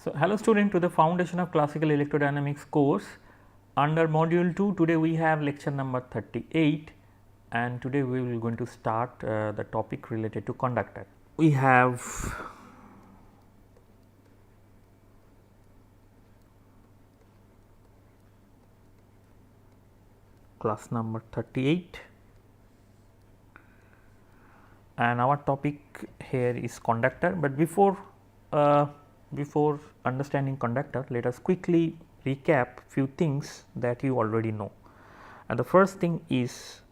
So, hello student to the foundation of classical electrodynamics course. Under module 2 today we have lecture number 38 and today we will going to start the topic related to conductor. We have class number 38 and our topic here is conductor, but before understanding conductor, let us quickly recap few things that you already know. And the first thing is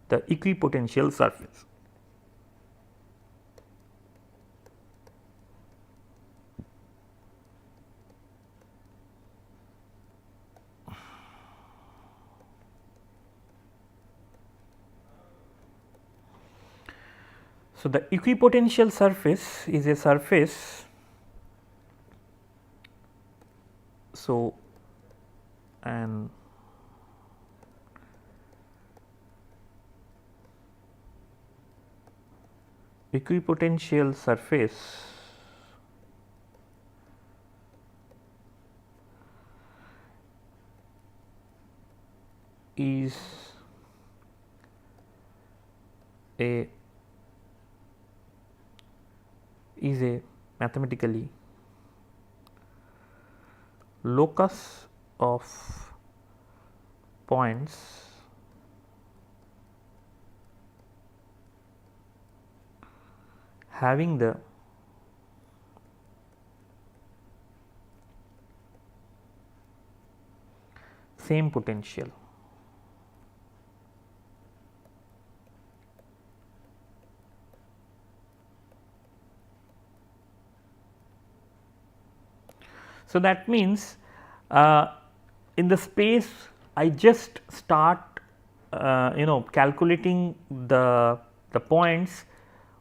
the equipotential surface. So, the equipotential surface is a surface. So, an equipotential surface is a mathematically locus of points having the same potential. So, that means in the space I just start calculating the points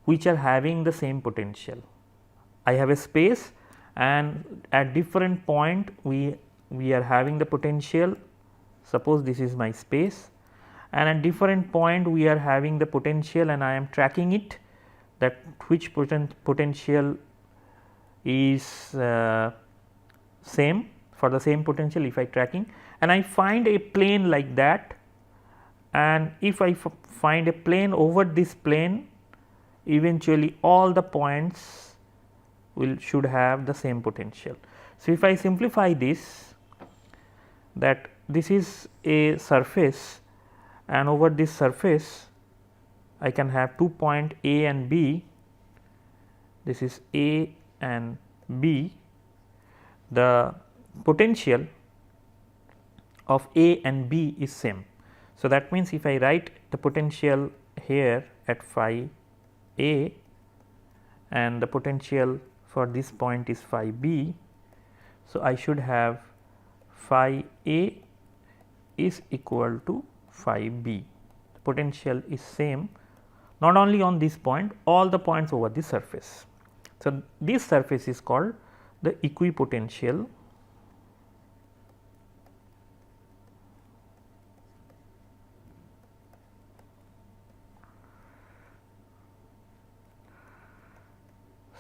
which are having the same potential. I have a space and at different point we are having the potential. Suppose this is my space and at different point we are having the potential and I am tracking it, that which potential is same for the same potential if I tracking, and I find a plane like that, and if I find a plane over this plane, eventually all the points should have the same potential. So, if I simplify this, that this is a surface and over this surface I can have 2 point A and B, this is A and B. The potential of A and B is same. So, that means if I write the potential here at phi A and the potential for this point is phi B. So, I should have phi A is equal to phi B. The potential is same not only on this point, all the points over the surface. So, this surface is called the equipotential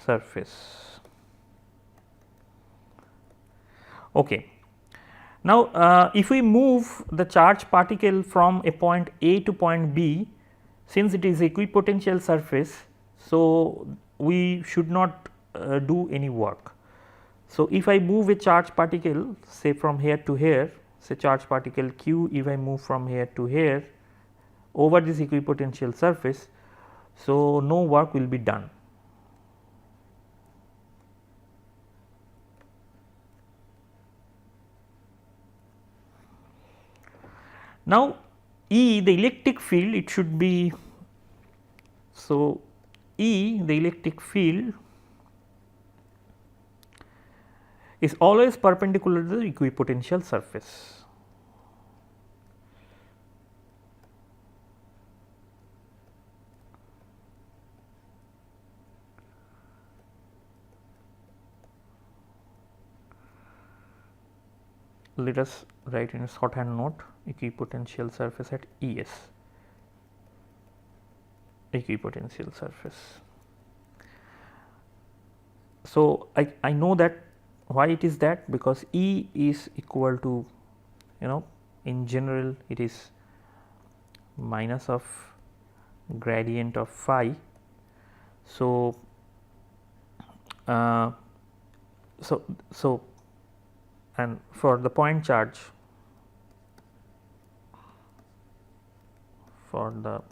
surface. Okay. Now, if we move the charge particle from a point A to point B, since it is equipotential surface, so we should not do any work. So, if I move a charge particle say from here to here, say charge particle q, if I move from here to here over this equipotential surface, so no work will be done. Now, E, the electric field, it should be, so E, the electric field is always perpendicular to the equipotential surface. Let us write in a shorthand note equipotential surface at ES, equipotential surface. So, I know that Why it is that? Because E is equal to, in general it is minus of gradient of phi. So, so and for the point charge, for the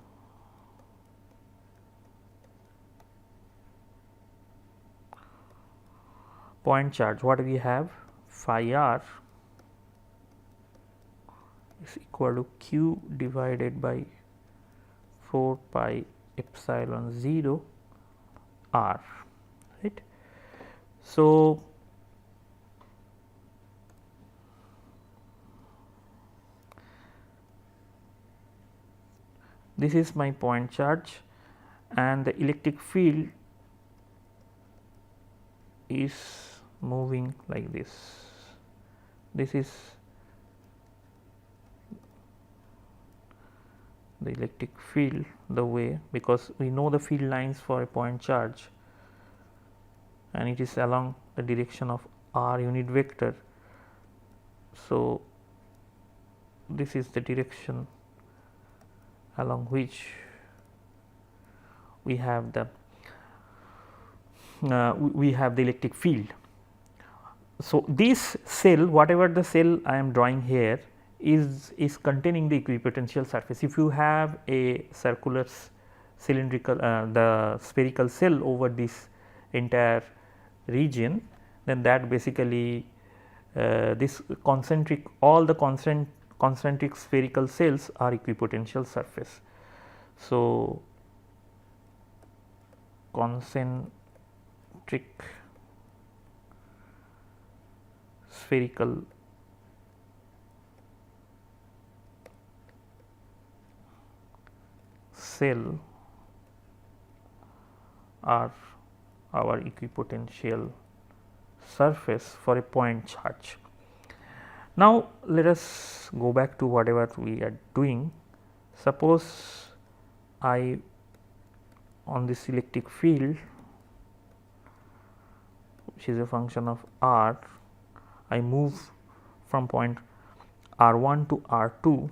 point charge, what we have, phi r is equal to q divided by 4 pi epsilon 0 r, right. So, this is my point charge and the electric field is moving like this. This is the electric field, the way, because we know the field lines for a point charge and it is along the direction of r unit vector. So, this is the direction along which we have the electric field. So, this cell, whatever the cell I am drawing here, is containing the equipotential surface. If you have a circular cylindrical the spherical cell over this entire region, then that basically this concentric, all the concentric spherical cells are equipotential surface. So, concentric spherical cell are our equipotential surface for a point charge. Now, let us go back to whatever we are doing. Suppose I, on this electric field, which is a function of r, I move from point r1 to r2,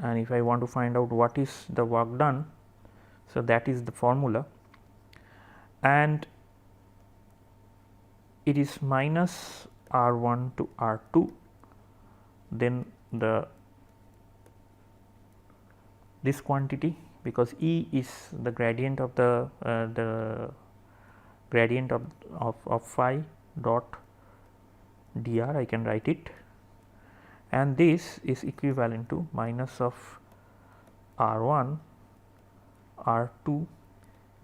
and if I want to find out what is the work done, so that is the formula, and it is minus r1 to r2, then this quantity, because E is the gradient of the gradient of phi dot dr, I can write it, and this is equivalent to minus of r1 r2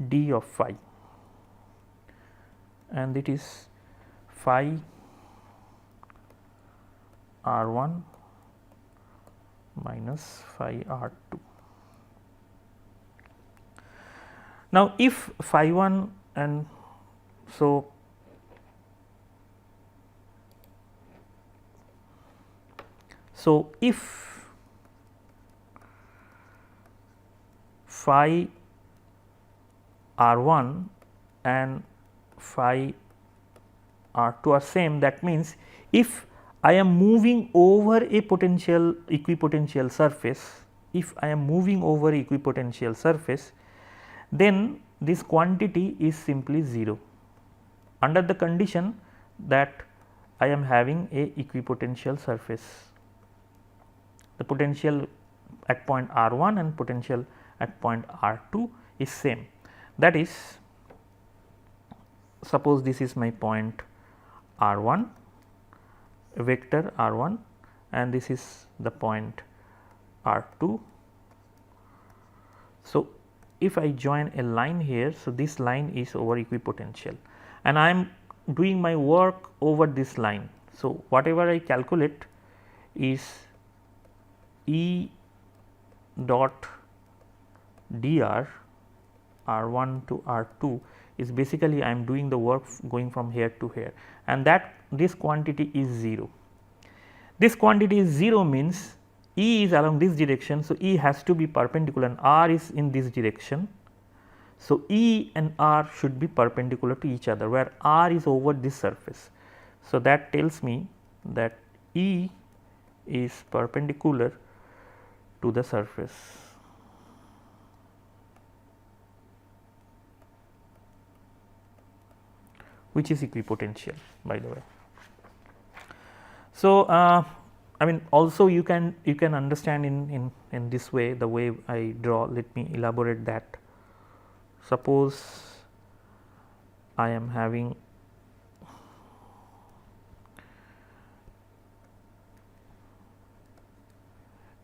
d of phi, and it is phi r1 minus phi r2. Now, if phi 1 and so if phi r1 and phi r2 are same, that means if I am moving over a potential equipotential surface, then this quantity is simply 0 under the condition that I am having a equipotential surface. The potential at point r1 and potential at point r2 is same. That is, suppose this is my point r1, vector r1, and this is the point r2. So, if I join a line here, so this line is over equipotential and I am doing my work over this line. So, whatever I calculate is E dot dr r1 to r2 is basically I am doing the work going from here to here, and that this quantity is 0. This quantity is 0 means E is along this direction. So, E has to be perpendicular and r is in this direction. So, E and R should be perpendicular to each other, where R is over this surface. So, that tells me that E is perpendicular to the surface. Which is equipotential, by the way. So, I mean, also you can understand in this way, the way I draw. Let me elaborate that. Suppose I am having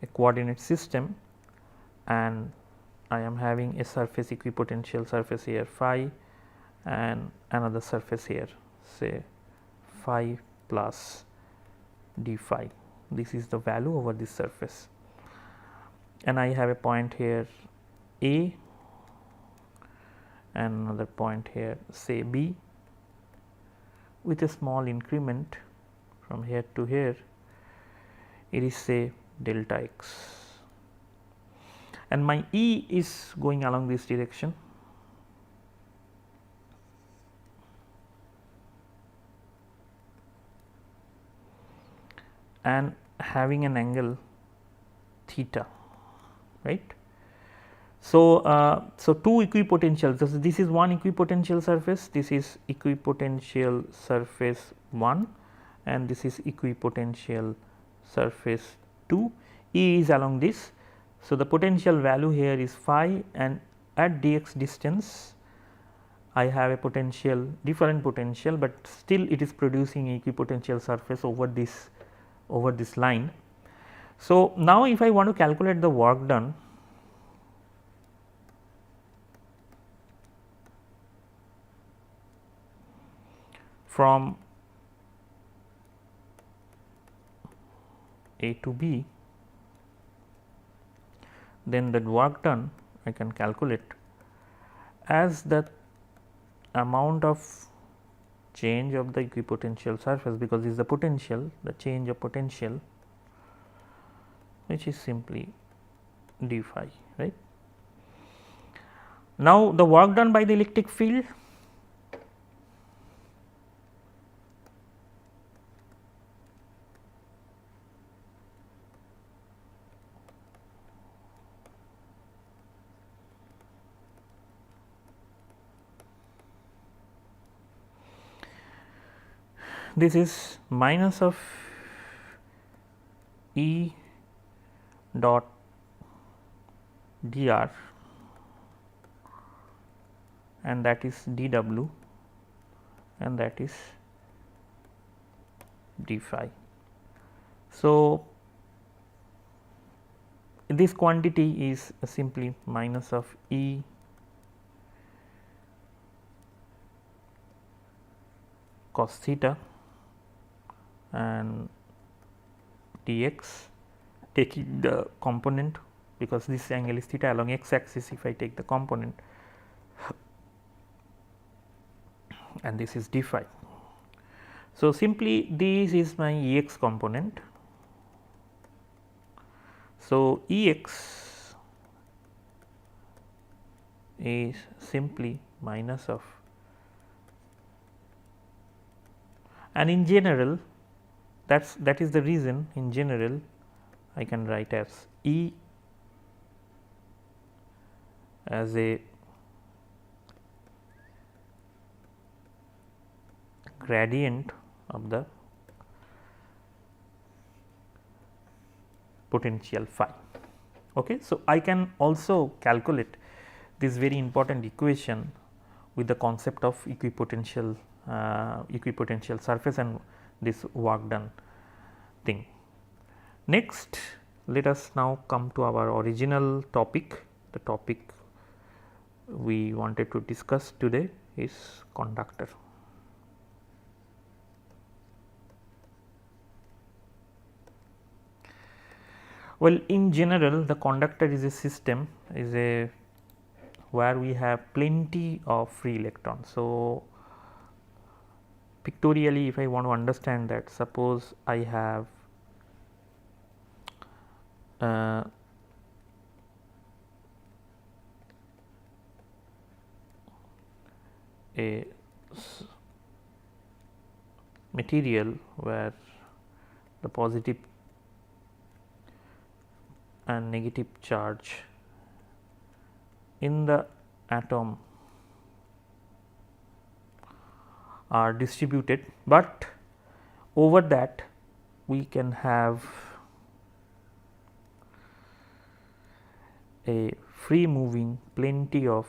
a coordinate system and I am having a surface equipotential surface here phi and another surface here, say phi plus d phi. This is the value over this surface, and I have a point here A and another point here, say B, with a small increment from here to here. It is, say, delta x, and my E is going along this direction. And having an angle theta, right. So, so two equipotentials. This is one equipotential surface. This is equipotential surface 1, and this is equipotential surface 2. E is along this. So, the potential value here is phi, and at dx distance I have a potential, different potential, but still it is producing equipotential surface over this line. So, now if I want to calculate the work done, from A to B, then that work done I can calculate as the amount of change of the equipotential surface, because this is the potential, the change of potential, which is simply d phi, right. Now, the work done by the electric field, this is minus of E dot dr, and that is dw, and that is d phi. So, this quantity is simply minus of E cos theta and dx, taking the component, because this angle is theta along x axis. If I take the component, and this is d phi. So, simply this is my Ex component. So, Ex is simply minus of, and in general that is the reason in general I can write as E as a gradient of the potential phi. Okay. So, I can also calculate this very important equation with the concept of equipotential surface and this work done thing. Next, let us now come to our original topic. The topic we wanted to discuss today is conductor. Well, in general, the conductor is a system, where we have plenty of free electrons. So, pictorially, if I want to understand that, suppose I have a material where the positive and negative charge in the atom are distributed, but over that we can have a free moving plenty of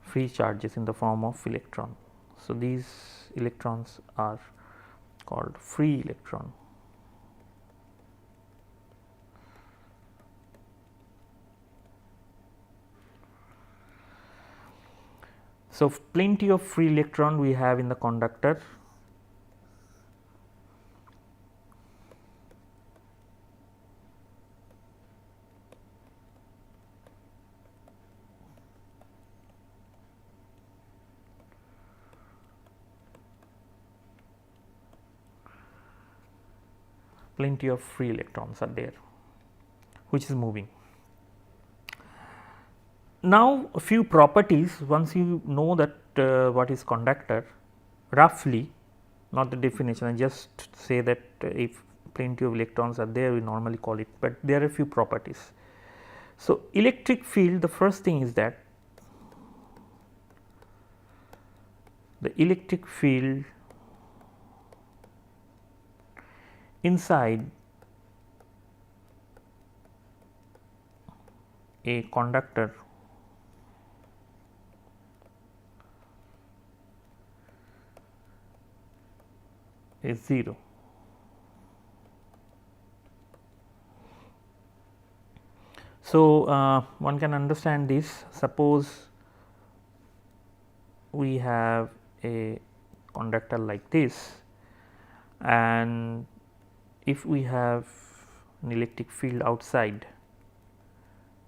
free charges in the form of electron. So, these electrons are called free electron. So, plenty of free electron we have in the conductor. Plenty of free electrons are there which is moving. Now, a few properties, once you know that what is conductor roughly, not the definition, I just say that if plenty of electrons are there we normally call it, but there are a few properties. So, electric field, the first thing is that the electric field inside a conductor is 0. So, one can understand this. Suppose we have a conductor like this, and if we have an electric field outside,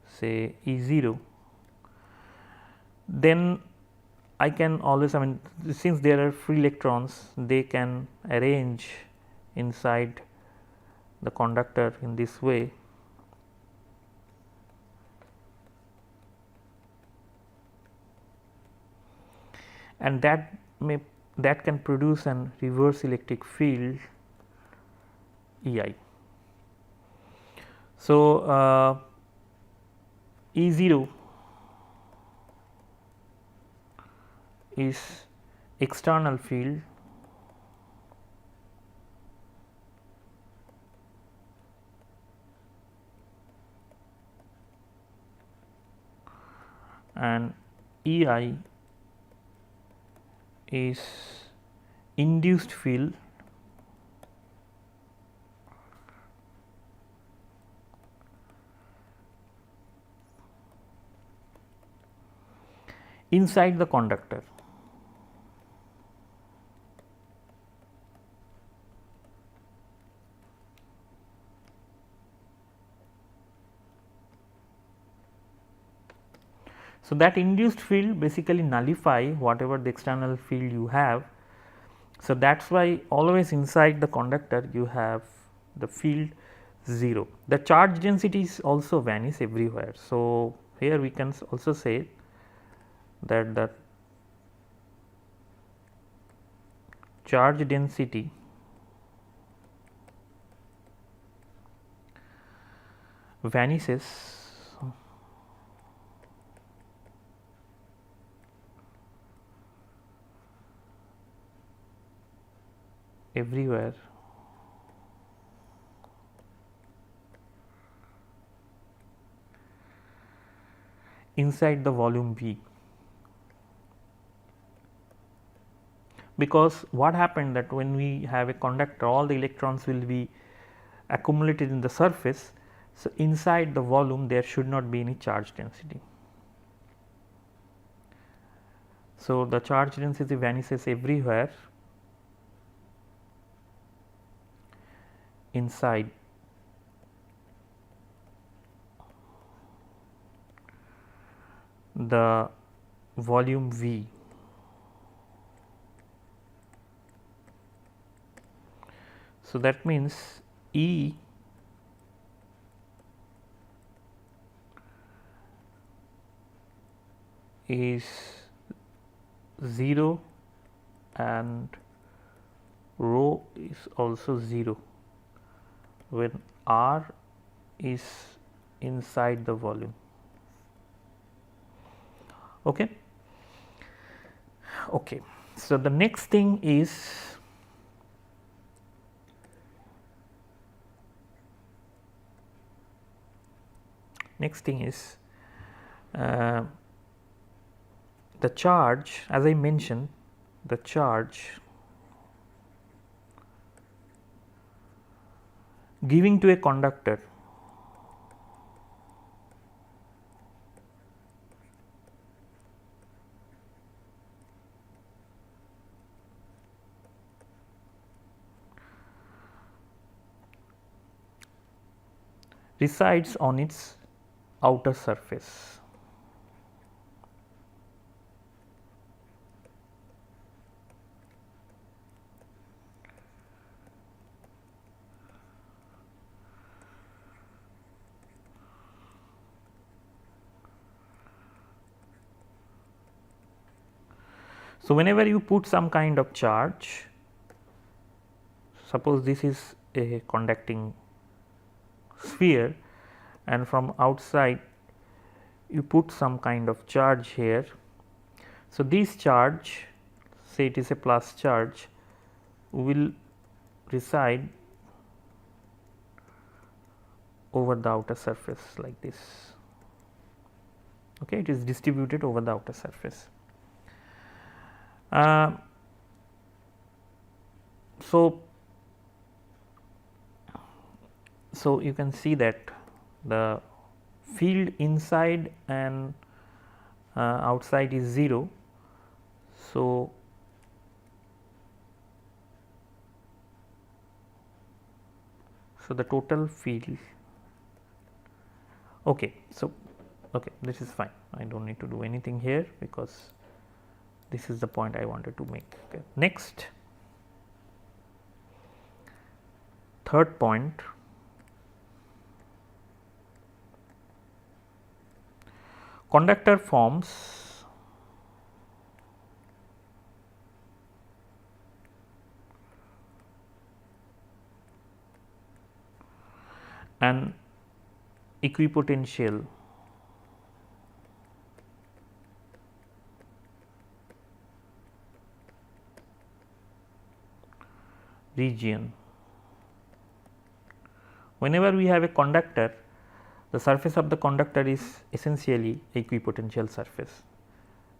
say E 0, then I can always, I mean, since there are free electrons, they can arrange inside the conductor in this way. And that can produce an reverse electric field E I. So, E 0 is external field and E I is induced field inside the conductor. So, that induced field basically nullify whatever the external field you have. So, that is why always inside the conductor you have the field 0. The charge densities also vanish everywhere. So, here we can also say that the charge density vanishes everywhere inside the volume V, because what happened that when we have a conductor, all the electrons will be accumulated in the surface. So, inside the volume there should not be any charge density. So, the charge density vanishes everywhere inside the volume V. So, that means E is 0 and rho is also 0 when R is inside the volume. Okay. Okay. So, the next thing is the charge, as I mentioned, the charge giving to a conductor resides on its outer surface. So, whenever you put some kind of charge, suppose this is a conducting sphere and from outside you put some kind of charge here. So, this charge, say it is a plus charge, will reside over the outer surface like this. Okay, it is distributed over the outer surface. So you can see that the field inside and outside is 0. So, the total field, okay. So, okay, this is fine. I do not need to do anything here because this is the point I wanted to make. Okay. Next, third point, conductor forms an equipotential region. Whenever we have a conductor, the surface of the conductor is essentially equipotential surface.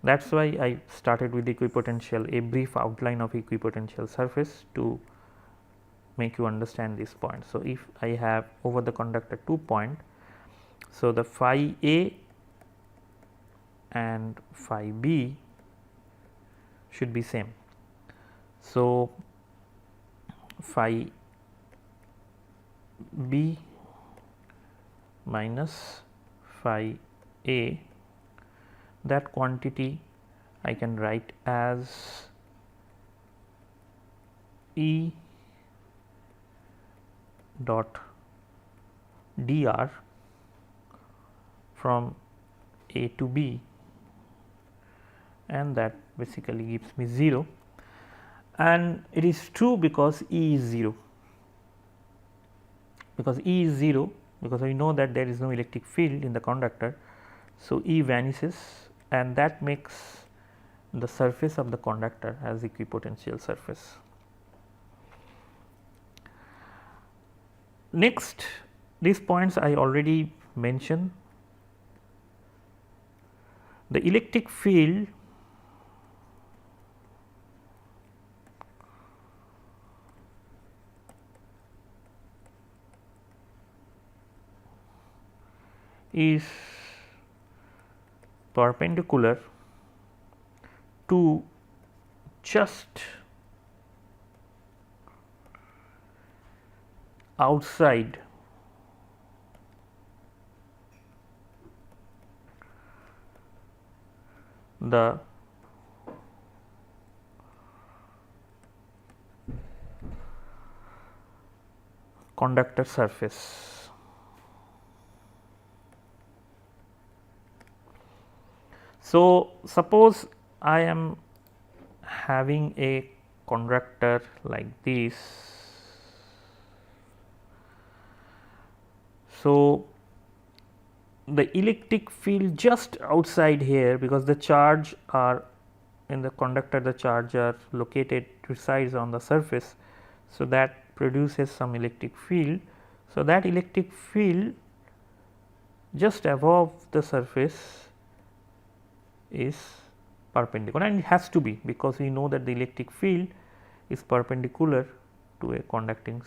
That is why I started with equipotential, a brief outline of equipotential surface to make you understand this point. So, if I have over the conductor 2 point, so the phi A and phi B should be same. So, phi B minus phi A, that quantity I can write as E dot dr from A to B, and that basically gives me 0, and it is true because E is 0, because E is 0, because we know that there is no electric field in the conductor. So, E vanishes, and that makes the surface of the conductor as equipotential surface. Next, these points I already mentioned. The electric field is perpendicular to just outside the conductor surface. So, suppose I am having a conductor like this. So, the electric field just outside here, because the charge are in the conductor, the charge are located resides on the surface. So, that produces some electric field. So, that electric field just above the surface is perpendicular, and it has to be, because we know that the electric field is perpendicular to a conducting.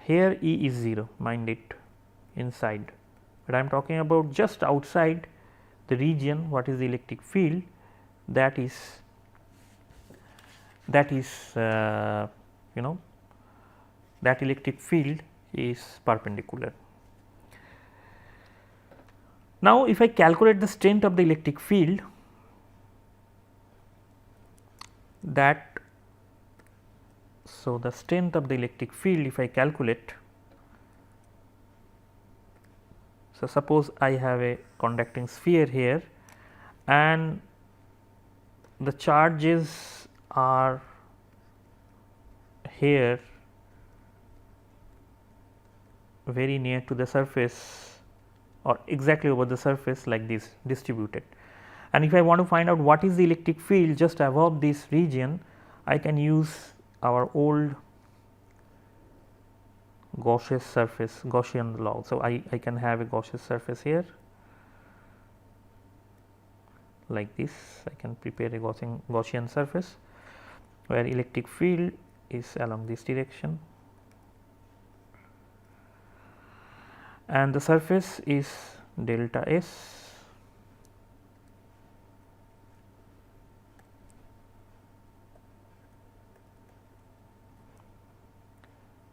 Here E is 0, mind it, inside, but I am talking about just outside the region. What is the electric field? That is you know, that electric field is perpendicular. Now, if I calculate the strength of the electric field, that so the strength of the electric field, if I calculate, so suppose I have a conducting sphere here and the charges are here very near to the surface or exactly over the surface, like this, distributed. And if I want to find out what is the electric field just above this region, I can use our old Gaussian law. So, I can have a Gaussian surface here like this. I can prepare a Gaussian surface where electric field is along this direction and the surface is delta S.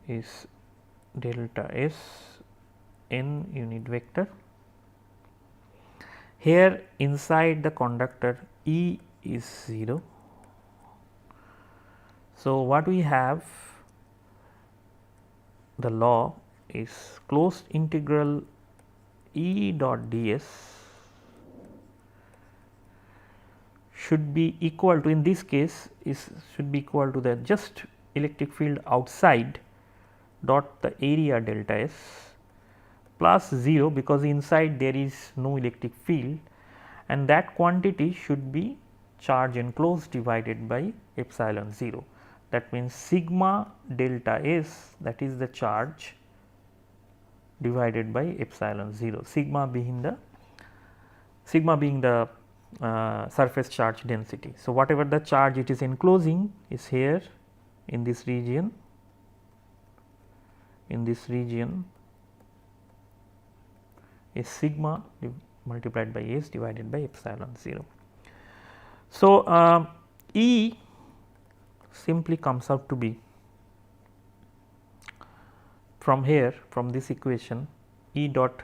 Is delta S in unit vector. Here inside the conductor E is 0. So, what we have, the law is closed integral E dot ds should be equal to, in this case is should be equal to the just electric field outside dot the area delta S plus 0, because inside there is no electric field, and that quantity should be charge enclosed divided by epsilon 0. That means sigma delta S, that is the charge, divided by epsilon 0, sigma being the surface charge density. So, whatever the charge it is enclosing is here in this region, is sigma multiplied by S divided by epsilon 0. So, E simply comes out to be, from here, from this equation, E dot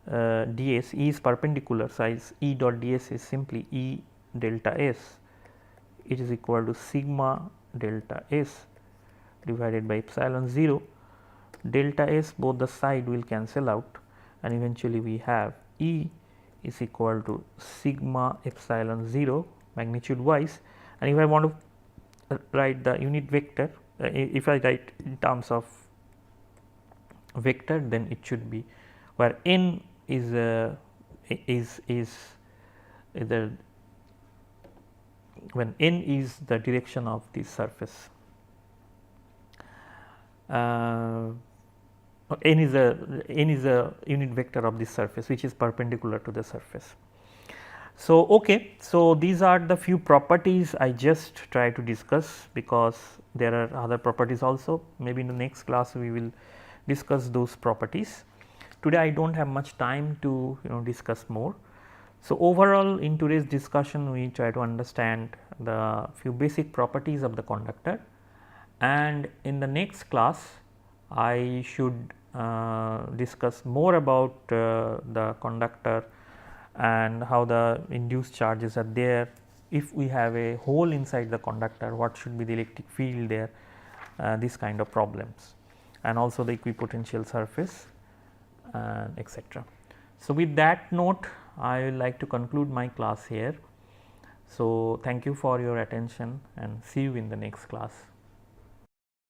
ds, E is perpendicular, size E dot ds is simply E delta S, it is equal to sigma delta S divided by epsilon 0. Delta S, both the side will cancel out, and eventually we have E is equal to sigma epsilon 0 magnitude wise. And if I want to write the unit vector, if I write in terms of vector, then it should be where n is either when n is the direction of the surface, n is a unit vector of this surface which is perpendicular to the surface. So, okay. So, these are the few properties I just try to discuss, because there are other properties also. Maybe in the next class we will discuss those properties. Today I do not have much time to discuss more. So, overall in today's discussion we try to understand the few basic properties of the conductor, and in the next class I should discuss more about the conductor and how the induced charges are there. If we have a hole inside the conductor, what should be the electric field there, this kind of problems, and also the equipotential surface and etc. So, with that note I would like to conclude my class here. So, thank you for your attention and see you in the next class.